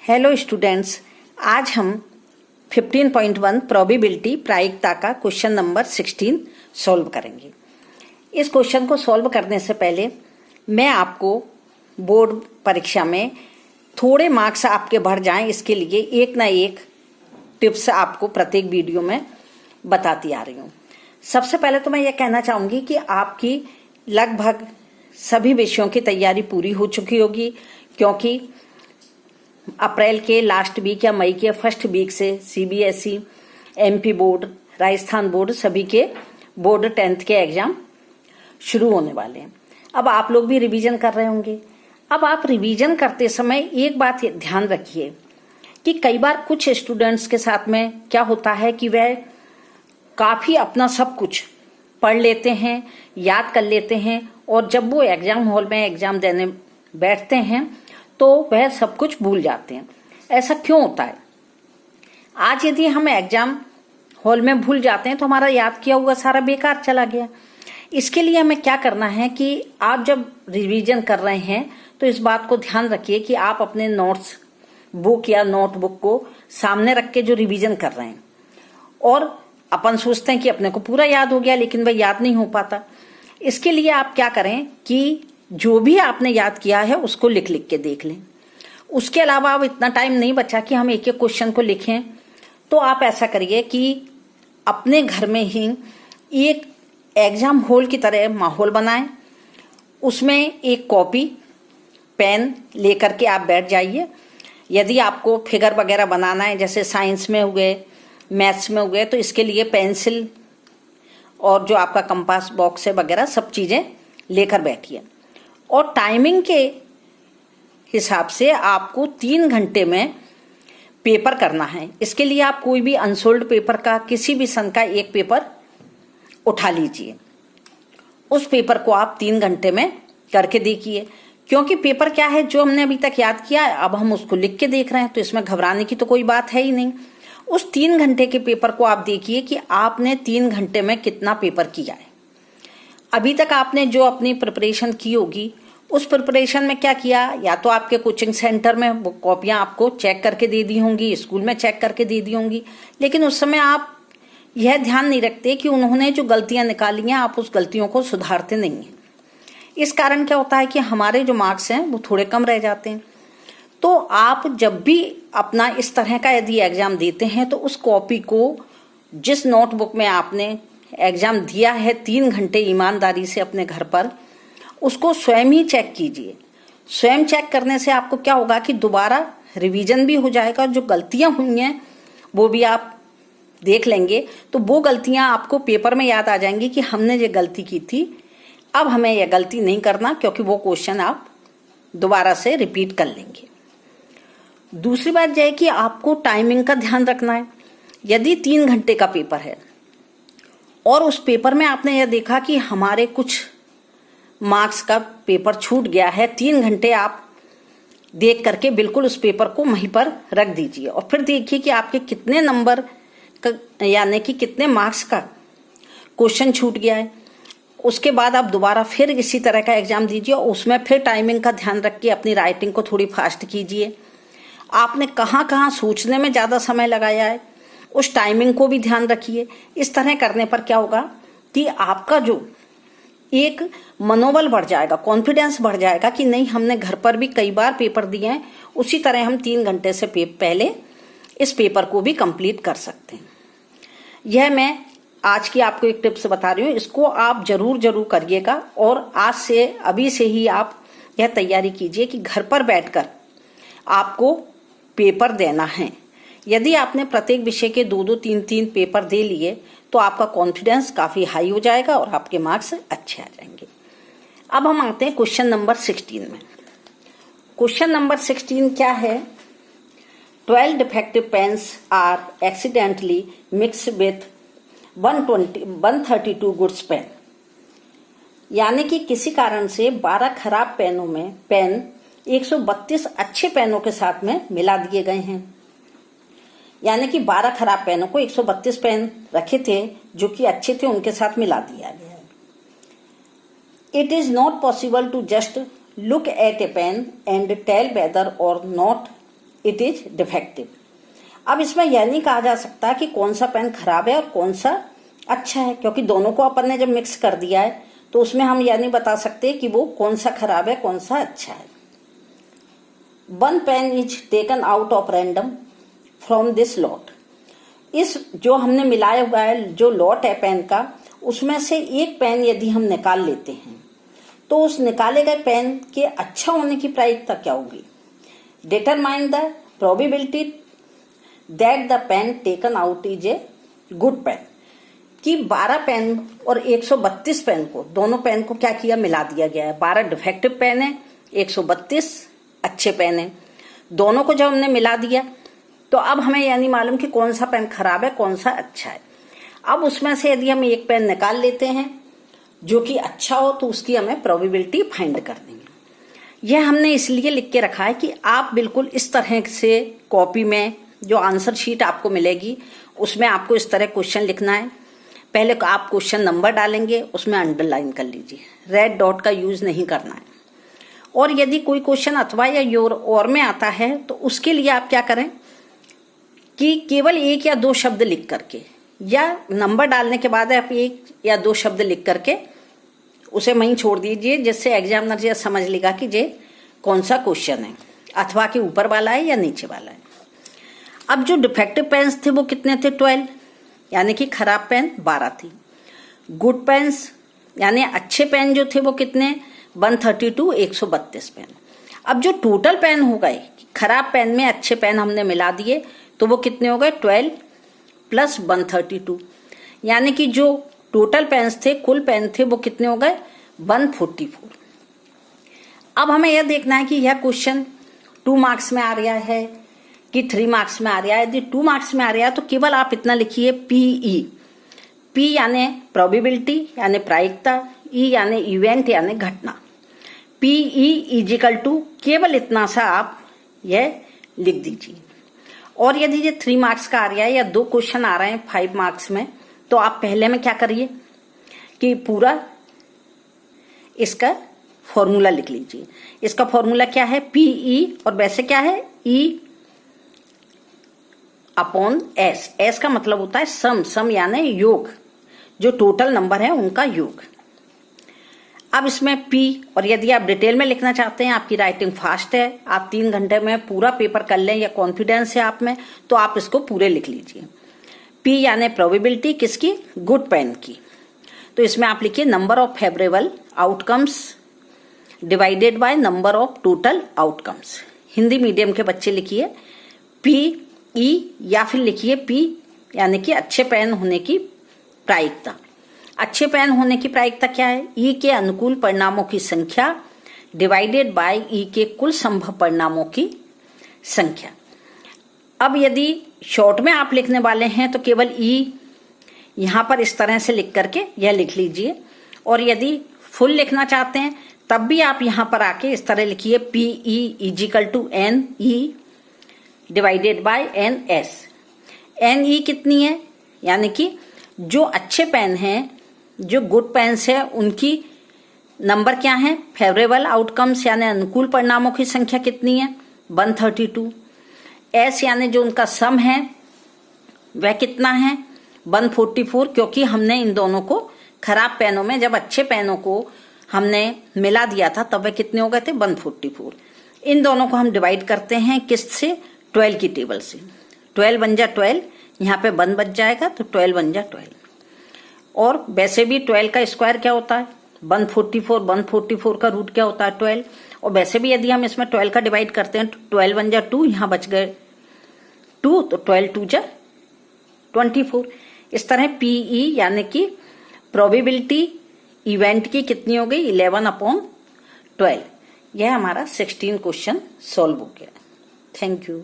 Hello students, आज हम 15.1 probability प्रायिकता का क्वेश्चन नंबर 16 सॉल्व करेंगे। इस क्वेश्चन को सॉल्व करने से पहले मैं आपको बोर्ड परीक्षा में थोड़े मार्क्स आपके बढ़ जाएं, इसके लिए एक ना एक टिप्स आपको प्रत्येक वीडियो में बताती आ रही हूँ। सबसे पहले तो मैं ये कहना चाहूँगी कि आपकी लगभग सभी विषयों की तैयारी पूरी हो चुकी होगी, क्योंकि अप्रैल के लास्ट वीक या मई के फर्स्ट वीक से CBSE, MP board, Rajasthan board सभी के बोर्ड 10th के एग्जाम शुरू होने वाले हैं। अब आप लोग भी रिवीजन कर रहे होंगे। अब आप रिवीजन करते समय एक बात ध्यान रखिए कि कई बार कुछ स्टूडेंट्स के साथ में क्या होता है कि वह काफी अपना सब कुछ पढ़ लेते हैं, याद कर लेते हैं, और जब वो एग्जाम हॉल में एग्जाम देने बैठते हैं तो वह सब कुछ भूल जाते हैं। ऐसा क्यों होता है? आज यदि हम एग्जाम हॉल में भूल जाते हैं तो हमारा याद किया हुआ सारा बेकार चला गया। इसके लिए हमें क्या करना है कि आप जब रिवीजन कर रहे हैं तो इस बात को ध्यान रखिए कि आप अपने नोट्स बुक या नोटबुक को सामने रख के जो रिवीजन कर रहे हैं, और अपन सोचते हैं कि अपने को पूरा याद हो गया, लेकिन वह याद नहीं हो पाता। इसके लिए आप क्या करें कि जो भी आपने याद किया है उसको लिख लिख के देख लें। उसके अलावा अब इतना टाइम नहीं बचा कि हम एक एक क्वेश्चन को लिखें, तो आप ऐसा करिए कि अपने घर में ही एक एग्जाम हॉल की तरह माहौल बनाएं। उसमें एक कॉपी पेन लेकर के आप बैठ जाइए। यदि आपको फिगर वगैरह बनाना है, जैसे साइंस में हुए, मैथ्स में हुए, तो इसके लिए पेंसिल और जो आपका कंपास बॉक्स है वगैरह सब चीजें लेकर बैठिए। और टाइमिंग के हिसाब से आपको 3 घंटे में पेपर करना है। इसके लिए आप कोई भी अनसोल्ड पेपर का, किसी भी सन का एक पेपर उठा लीजिए। उस पेपर को आप 3 घंटे में करके देखिए, क्योंकि पेपर क्या है, जो हमने अभी तक याद किया है अब हम उसको लिख के देख रहे हैं, तो इसमें घबराने की तो कोई बात है ही नहीं। उस 3 घंटे के पेपर को आप देखिए कि आपने 3 घंटे में कितना पेपर किया है। अभी तक आपने जो अपनी प्रिपरेशन की होगी उस प्रिपरेशन में क्या किया, या तो आपके कोचिंग सेंटर में वो कॉपियां आपको चेक करके दे दी होंगी, स्कूल में चेक करके दे दी होंगी, लेकिन उस समय आप यह ध्यान नहीं रखते कि उन्होंने जो गलतियां निकाली हैं आप उस गलतियों को सुधारते नहीं हैं। इस कारण क्या होता है कि हमारे जो मार्क्स हैं वो थोड़े कम रह जाते हैं। तो आप जब भी अपना इस तरह का यदि एग्जाम देते हैं तो उस कॉपी को, जिस नोटबुक में आपने एग्जाम दिया है 3 घंटे ईमानदारी से अपने घर पर, उसको स्वयं ही चेक कीजिए। स्वयं चेक करने से आपको क्या होगा कि दोबारा रिवीजन भी हो जाएगा, जो गलतियां हुई हैं वो भी आप देख लेंगे, तो वो गलतियां आपको पेपर में याद आ जाएंगी कि हमने ये गलती की थी, अब हमें यह गलती नहीं करना, क्योंकि वो क्वेश्चन आप दोबारा से रिपीट कर लेंगे। दूसरी बात यह है कि आपको टाइमिंग का ध्यान रखना है। यदि 3 घंटे का पेपर है और उस पेपर में आपने यह देखा कि हमारे कुछ मार्क्स का पेपर छूट गया है, 3 घंटे आप देख करके बिल्कुल उस पेपर को वहीं पर रख दीजिए, और फिर देखिए कि आपके कितने नंबर का, यानी कि कितने मार्क्स का क्वेश्चन छूट गया है। उसके बाद आप दोबारा फिर इसी तरह का एग्जाम दीजिए, और उसमें फिर टाइमिंग का ध्यान रख के अपनी राइटिंग को थोड़ी फास्ट कीजिए। आपने कहाँ कहाँ सोचने में ज्यादा समय लगाया है उस टाइमिंग को भी ध्यान रखिए। इस तरह करने पर क्या होगा कि आपका जो एक मनोबल बढ़ जाएगा, कॉन्फिडेंस बढ़ जाएगा कि नहीं, हमने घर पर भी कई बार पेपर दिए हैं, उसी तरह हम 3 घंटे से पहले इस पेपर को भी कंप्लीट कर सकते हैं। यह मैं आज की आपको एक टिप्स बता रही हूँ, इसको आप जरूर करिएगा, और आज से, अभी से ही आप यह तैयारी कीजिए कि घर पर बैठकर आपको पेपर देना है। यदि आपने प्रत्येक विषय के 2-2, 3-3 पेपर दे लिए तो आपका कॉन्फिडेंस काफी हाई हो जाएगा और आपके मार्क्स अच्छे आ जाएंगे। अब हम आते हैं क्वेश्चन नंबर 16 में। क्वेश्चन नंबर 16 क्या है? 12 defective pens are accidentally mixed with 132 goods pen. यानी कि किसी कारण से 12 खराब पेनों में पेन 132 अच्छे पेनों के साथ में मिला दिए गए हैं। यानी कि 12 खराब पेनों को 132 पेन रखे थे जो कि अच्छे थे, उनके साथ मिला दिया गया है। It is not possible to just look at a pen and tell whether और नॉट इट इज डिफेक्टिव। अब इसमें यह नहीं कहा जा सकता कि कौन सा पेन खराब है और कौन सा अच्छा है, क्योंकि दोनों को अपन ने जब मिक्स कर दिया है तो उसमें हम यह नहीं बता सकते कि वो कौन सा खराब है कौन सा अच्छा है। One pen is taken out of random from this lot. इस जो हमने मिलाया हुआ है जो लॉट है पेन का, उसमें से एक पेन यदि हम निकाल लेते हैं तो उस निकाले गए पेन के अच्छा होने की प्रायिकता क्या होगी। Determine the probability that the pen taken out is a good pen. कि 12 पेन और 132 पेन को, दोनों पेन को क्या किया, मिला दिया गया है। 12 डिफेक्टिव पेन है, 132 अच्छे पेन है। दोनों को जब हमने मिला दिया तो अब हमें यह नहीं मालूम कि कौन सा पेन खराब है कौन सा अच्छा है। अब उसमें से यदि हम एक पेन निकाल लेते हैं जो कि अच्छा हो तो उसकी हमें प्रोबेबिलिटी फाइंड कर देंगे। यह हमने इसलिए लिख के रखा है कि आप बिल्कुल इस तरह से कॉपी में जो आंसर शीट आपको मिलेगी उसमें आपको इस तरह क्वेश्चन लिखना है। पहले आप क्वेश्चन नंबर डालेंगे, उसमें अंडरलाइन कर लीजिए, रेड डॉट का यूज नहीं करना है। और यदि कोई क्वेश्चन अथवा या योर और में आता है तो उसके लिए आप क्या करें कि केवल एक या दो शब्द लिख करके या नंबर डालने के बाद आप एक या दो शब्द लिख करके उसे वहीं छोड़ दीजिए, जिससे एग्जामिनर ये समझ लेगा कि ये कौन सा क्वेश्चन है, अथवा के ऊपर वाला है या नीचे वाला है। अब जो डिफेक्टिव पेन्स थे वो कितने थे, 12, यानी कि खराब पेन 12 थी। गुड पेन्स यानी अच्छे पेन जो थे वो कितने, 132, 132 पेन। अब जो टोटल पेन हो गए, खराब पेन में अच्छे पेन हमने मिला दिए तो वो कितने हो गए, 12 प्लस 132, यानी कि जो टोटल पेन्स थे, कुल पेन थे, वो कितने हो गए, 144। अब हमें यह देखना है कि यह क्वेश्चन 2 मार्क्स में आ रहा है कि 3 मार्क्स में आ रहा है। यदि 2 मार्क्स में आ रहा है तो केवल आप इतना लिखिए PE, P यानी प्रोबेबिलिटी यानी प्रायिकता, E यानी इवेंट यानी घटना। PE इजिकल टू केवल इतना सा आप यह लिख दीजिए। और यदि ये 3 मार्क्स का आ रहा है या 2 क्वेश्चन आ रहे हैं 5 मार्क्स में, तो आप पहले में क्या करिए कि पूरा इसका फॉर्मूला लिख लीजिए। इसका फॉर्मूला क्या है, PE, और वैसे क्या है, E अपॉन S। S का मतलब होता है सम यानी योग, जो टोटल नंबर है उनका योग। अब इसमें P, और यदि आप डिटेल में लिखना चाहते हैं, आपकी राइटिंग फास्ट है, आप 3 घंटे में पूरा पेपर कर लें या कॉन्फिडेंस है आप में, तो आप इसको पूरे लिख लीजिए। P यानी प्रोबेबिलिटी किसकी, गुड पेन की। तो इसमें आप लिखिए number of favourable outcomes divided by number of total outcomes. Hindi medium के बच्चे लिखिए PE, या फिर लिखिए P यानी कि अच्छे पेन होने की प्रायिकता। अच्छे पेन होने की प्रायिकता क्या है, E के अनुकूल परिणामों की संख्या डिवाइडेड बाय E के कुल संभव परिणामों की संख्या। अब यदि शॉर्ट में आप लिखने वाले हैं तो केवल E यहां पर इस तरह से लिख करके यह लिख लीजिए, और यदि फुल लिखना चाहते हैं तब भी आप यहां पर आके इस तरह लिखिए PE is equal to NE divided by NS। NE कितनी है, यानी कि जो अच्छे पेन हैं, जो गुड पेन्स है, उनकी नंबर क्या है, फेवरेबल आउटकम्स यानी अनुकूल परिणामों की संख्या कितनी है, 132। S यानी जो उनका सम है वह कितना है, 144, क्योंकि हमने इन दोनों को खराब पेनों में, जब अच्छे पेनों को हमने मिला दिया था तब वह कितने हो गए थे, 144। इन दोनों को हम डिवाइड करते हैं किस से, 12 की टेबल से। 12 बन जा 12, यहाँ पे 1 बच जाएगा तो 12 बन जा 12। और वैसे भी 12 का स्क्वायर क्या होता है, 144। 144 का रूट क्या होता है, 12। और वैसे भी यदि हम इसमें 12 का डिवाइड करते हैं तो 12 बन जा 2, यहाँ बच गए 2, तो 12 2 जा 24। इस तरह PE यानी कि प्रोबेबिलिटी इवेंट की कितनी हो गई, 11/12। यह हमारा 16 क्वेश्चन सॉल्व हो गया। Thank you.